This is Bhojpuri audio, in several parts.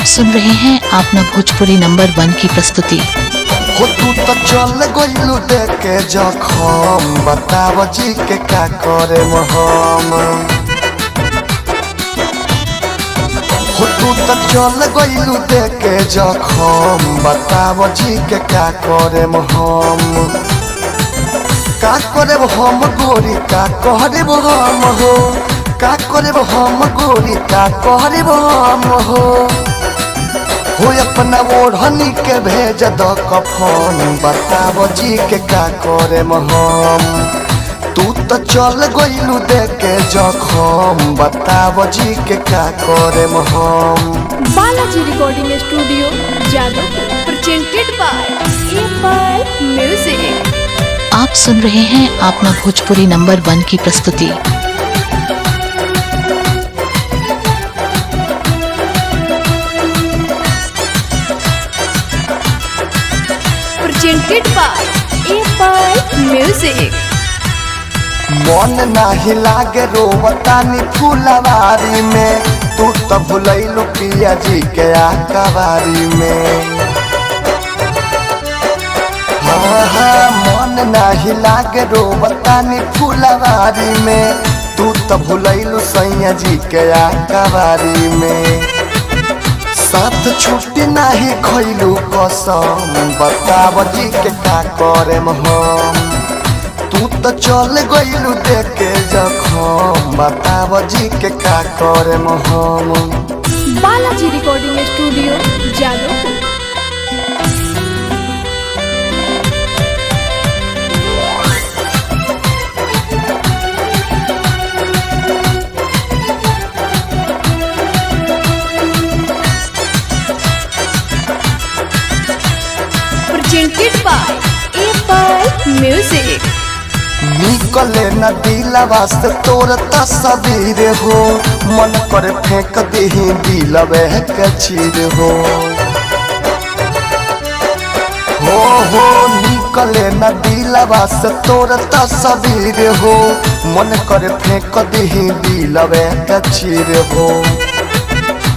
सुन रहे हैं अपना भोजपुरी नंबर 1 की प्रस्तुति। हो तू तो चल गइलू देखे जखम, बताव जी के का करे हम। हो तू तो चल गइलू देखे जखम, बताव जी के का करे हम। का करे हम गोरी, का करे हम हो, का करे हम गोरी, का करे हम हो। हो अपना ओढ़नी के भेज द कफन, बताव जी के का करे हम। तू तो चल गइलू देखे जखम, बताव जी के का करे हम। Balaji recording studio Jadavpur presented by FI music. आप सुन रहे हैं अपना भोजपुरी नंबर 1 की प्रस्तुति। Presented by FI music. मन नाही लागे रोवतानी फुलवारी में, तू तो भुलैलू पिया जी के आकवारी में। हाँ मन नाही लागे रोवतानी फुलवारी में, तू तो भुलैलू सैया जी के आकवारी में। साथ छुट्टी नाही खैलू कसम, बताव जी के का करे हम। तू तो चल गइलू देखे जखम, बताव जी के का करे हम। Balaji recording studio Jadavpur. Presented by FI music. निकले न दिलवा से तोर तस्वीर हो, मन कर फेंक दही दिलवे के चीर हो। हो निकले न दिलवा से तोर तस्वीर हो, मन कर फेंक दही दिलवे के चीर हो।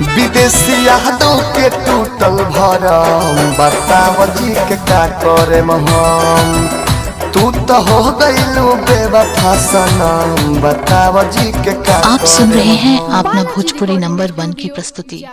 विदेशी यादों के टूटल भरम, बताव जी के का करे हम। तू तो हो गइलू बेवफा सनम, बताव जी के का। आप सुन रहे हैं अपना भोजपुरी नंबर 1 की प्रस्तुति।